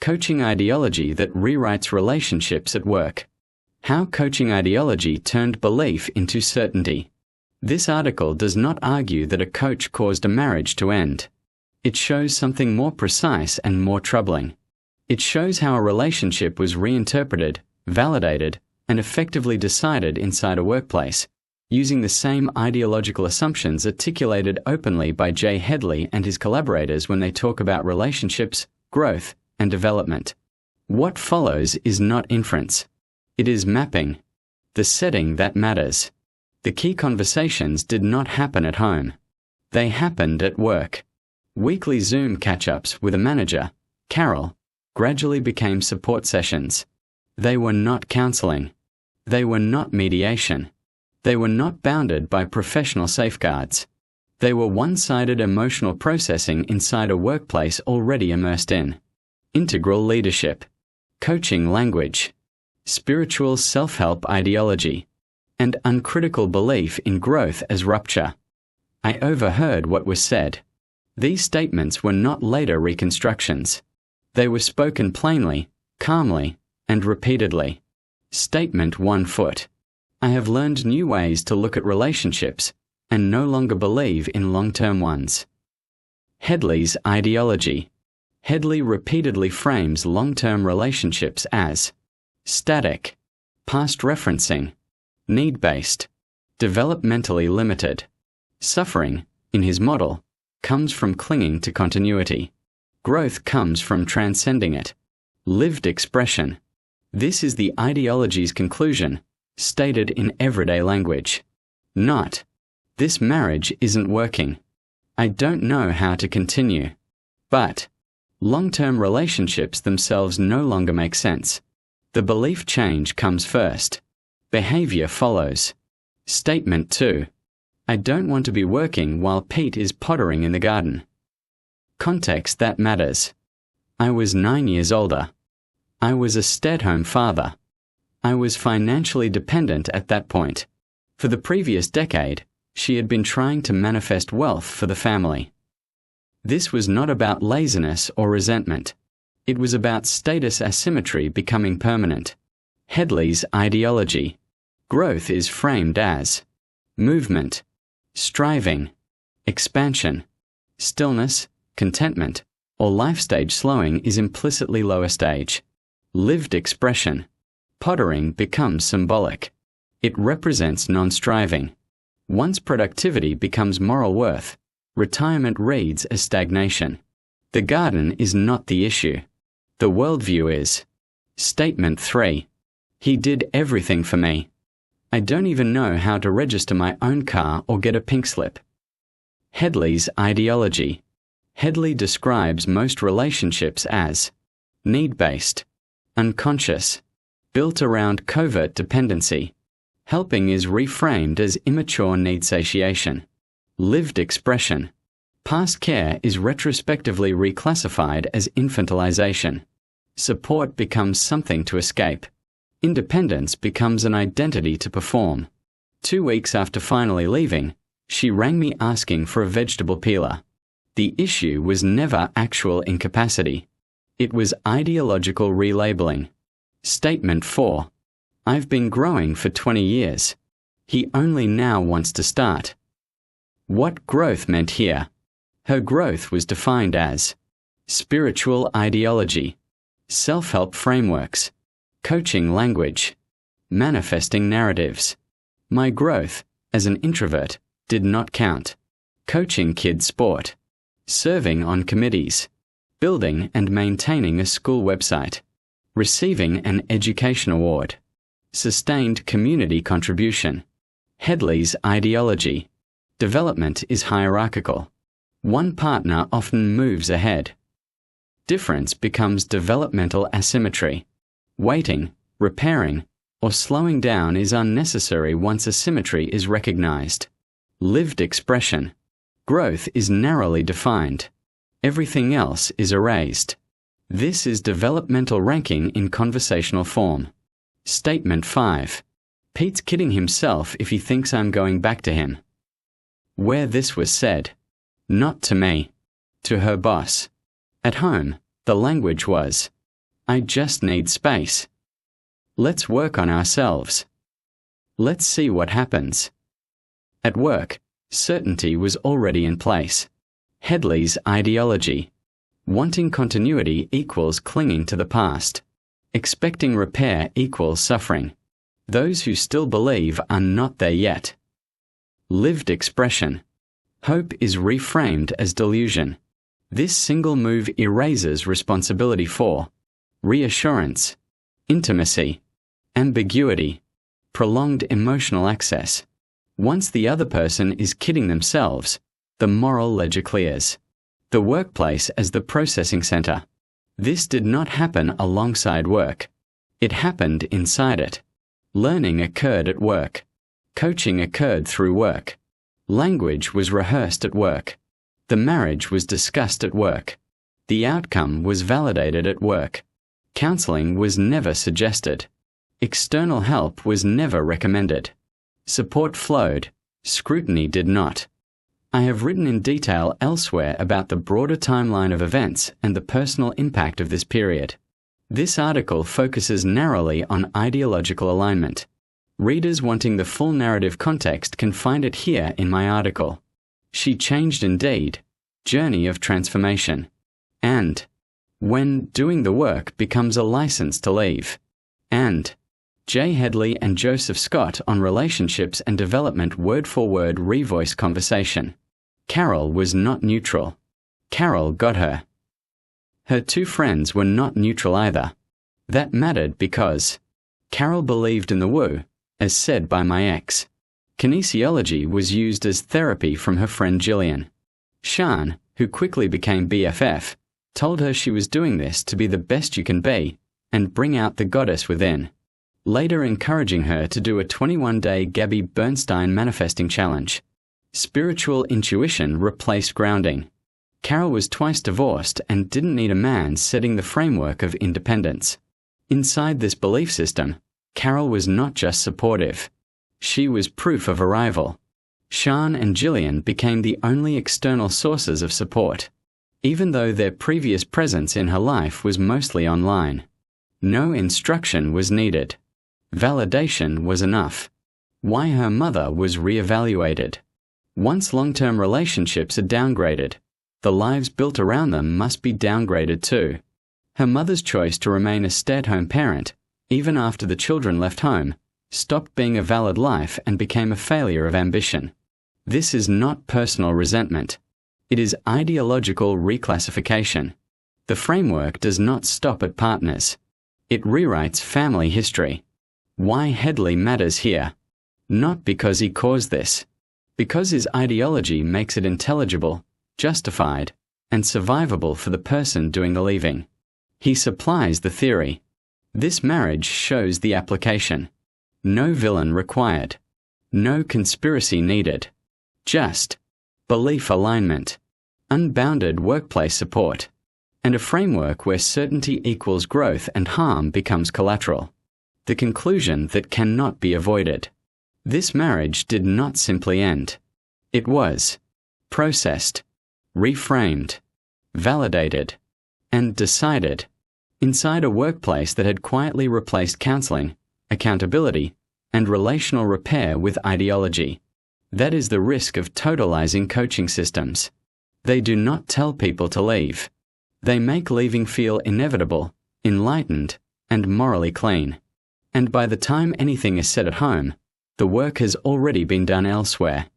Coaching ideology that rewrites relationships at work. How coaching ideology turned belief into certainty. This article does not argue that a coach caused a marriage to end. It shows something more precise and more troubling. It shows how a relationship was reinterpreted, validated, and effectively decided inside a workplace, using the same ideological assumptions articulated openly by Jay Hedley and his collaborators when they talk about relationships, growth, and development. What follows is not inference. It is mapping. The setting that matters. The key conversations did not happen at home. They happened at work. Weekly Zoom catch-ups with a manager, Carol, gradually became support sessions. They were not counseling. They were not mediation. They were not bounded by professional safeguards. They were one-sided emotional processing inside a workplace already immersed in integral leadership, coaching language, spiritual self-help ideology, and uncritical belief in growth as rupture. I overheard what was said. These statements were not later reconstructions. They were spoken plainly, calmly, and repeatedly. Statement 1 foot. I have learned new ways to look at relationships and no longer believe in long-term ones. Hedley's ideology. Hedley repeatedly frames long-term relationships as static, past referencing, need-based, developmentally limited. Suffering, in his model, comes from clinging to continuity. Growth comes from transcending it. Lived expression. This is the ideology's conclusion, stated in everyday language. Not, this marriage isn't working. I don't know how to continue. But, long-term relationships themselves no longer make sense. The belief change comes first. Behaviour follows. Statement 2. I don't want to be working while Pete is pottering in the garden. Context that matters. I was 9 years older. I was a stay-at-home father. I was financially dependent at that point. For the previous decade, she had been trying to manifest wealth for the family. This was not about laziness or resentment. It was about status asymmetry becoming permanent. Hedley's ideology. Growth is framed as movement, striving, expansion. Stillness, contentment, or life stage slowing is implicitly lower stage. Lived expression. Pottering becomes symbolic. It represents non-striving. Once productivity becomes moral worth, retirement reads as stagnation. The garden is not the issue. The worldview is. Statement 3. He did everything for me. I don't even know how to register my own car or get a pink slip. Hedley's ideology. Hedley describes most relationships as need-based, unconscious, built around covert dependency. Helping is reframed as immature need satiation. Lived expression. Past care is retrospectively reclassified as infantilization. Support becomes something to escape. Independence becomes an identity to perform. 2 weeks after finally leaving, she rang me asking for a vegetable peeler. The issue was never actual incapacity. It was ideological relabeling. Statement 4. I've been growing for 20 years. He only now wants to start. What growth meant here? Her growth was defined as spiritual ideology, self-help frameworks, coaching language, manifesting narratives. My growth, as an introvert, did not count. Coaching kids' sport, serving on committees, building and maintaining a school website, receiving an education award, sustained community contribution. Hedley's ideology. Development is hierarchical. One partner often moves ahead. Difference becomes developmental asymmetry. Waiting, repairing, or slowing down is unnecessary once asymmetry is recognized. Lived expression. Growth is narrowly defined. Everything else is erased. This is developmental ranking in conversational form. Statement 5. Pete's kidding himself if he thinks I'm going back to him. Where this was said. Not to me. To her boss. At home, the language was, I just need space. Let's work on ourselves. Let's see what happens. At work, certainty was already in place. Hedley's ideology. Wanting continuity equals clinging to the past. Expecting repair equals suffering. Those who still believe are not there yet. Lived expression. Hope is reframed as delusion. This single move erases responsibility for reassurance, intimacy, ambiguity, prolonged emotional access. Once the other person is kidding themselves, the moral ledger clears. The workplace as the processing center. This did not happen alongside work. It happened inside it. Learning occurred at work. Coaching occurred through work. Language was rehearsed at work. The marriage was discussed at work. The outcome was validated at work. Counseling was never suggested. External help was never recommended. Support flowed. Scrutiny did not. I have written in detail elsewhere about the broader timeline of events and the personal impact of this period. This article focuses narrowly on ideological alignment. Readers wanting the full narrative context can find it here in my article. She changed indeed. Journey of transformation. And when doing the work becomes a license to leave. And Jay Hedley and Joseph Scott on relationships and development word-for-word revoice conversation. Carol was not neutral. Carol got her. Her two friends were not neutral either. That mattered because Carol believed in the woo, as said by my ex. Kinesiology was used as therapy from her friend Jillian. Sian, who quickly became BFF, told her she was doing this to be the best you can be and bring out the goddess within, later encouraging her to do a 21-day Gabby Bernstein manifesting challenge. Spiritual intuition replaced grounding. Carol was twice divorced and didn't need a man setting the framework of independence. Inside this belief system, Carol was not just supportive. She was proof of arrival. Sian and Jillian became the only external sources of support, even though their previous presence in her life was mostly online. No instruction was needed. Validation was enough. Why her mother was re-evaluated. Once long-term relationships are downgraded, the lives built around them must be downgraded too. Her mother's choice to remain a stay-at-home parent, even after the children left home, stopped being a valid life and became a failure of ambition. This is not personal resentment. It is ideological reclassification. The framework does not stop at partners. It rewrites family history. Why Hedley matters here. Not because he caused this. Because his ideology makes it intelligible, justified, and survivable for the person doing the leaving. He supplies the theory. This marriage shows the application. No villain required. No conspiracy needed. Just belief alignment, unbounded workplace support, and a framework where certainty equals growth and harm becomes collateral. The conclusion that cannot be avoided. This marriage did not simply end. It was processed, reframed, validated, and decided inside a workplace that had quietly replaced counseling, accountability, and relational repair with ideology. That is the risk of totalizing coaching systems. They do not tell people to leave. They make leaving feel inevitable, enlightened, and morally clean. And by the time anything is said at home, the work has already been done elsewhere.